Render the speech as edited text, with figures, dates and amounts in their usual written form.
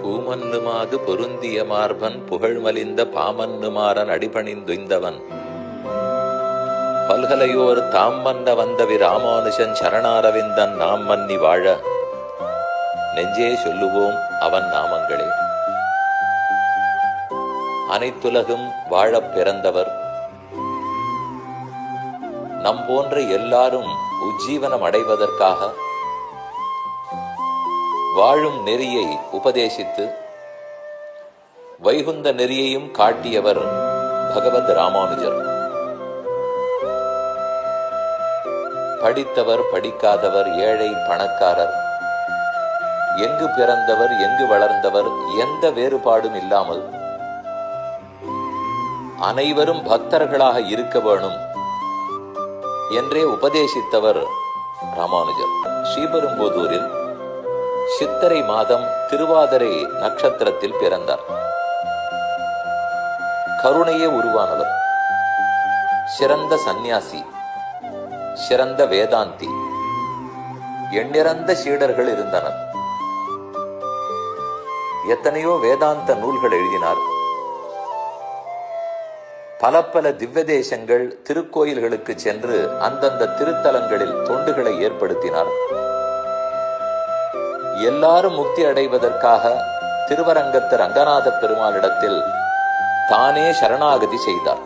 பூமன்னுமாது பொருந்திய மார்பன் புகழ்மலிந்த பாமன்னுமாறன் அடிபணிந்துய்ந்தவன் பல்கலையோர் தாம் மன்ன வந்தவி ராமானுஜன் சரணாரவிந்தன் நாம் மன்னி வாழ நெஞ்சே சொல்லுவோம் அவன் நாமங்களே. அனைத்துலகும் வாழப் பிறந்தவர், நம் போன்ற எல்லாரும் உஜ்ஜீவனம் அடைவதற்காக வாழும் நெறியை உபதேசித்து வைகுந்த நெறியையும் காட்டியவர் பகவத் ராமானுஜர். படித்தவர் படிக்காதவர், ஏழை பணக்காரர், எங்கு பிறந்தவர் எங்கு வளர்ந்தவர் எந்த வேறுபாடும் இல்லாமல் அனைவரும் பக்தர்களாக இருக்க வேணும் என்றே உபதேசித்தவர் ராமானுஜர். ஸ்ரீபெரும்புதூரில் சித்திரை மாதம் திருவாதிரை நட்சத்திரத்தில் பிறந்தார். கருணையே உருவானவர், சிறந்த சந்நியாசி, சிறந்த வேதாந்தி, எண்ணிறந்த சீடர்கள் இருந்தனர். எத்தனையோ வேதாந்த நூல்கள் எழுதினார். பல பல திவ்ய தேசங்கள் திருக்கோயில்களுக்கு சென்று அந்தந்த திருத்தலங்களில் தொண்டுகளை ஏற்படுத்தினார். எல்லாரும் முக்தி அடைவதற்காக திருவரங்கத்து ரங்கநாத பெருமாளிடத்தில் தானே சரணாகதி செய்தார்.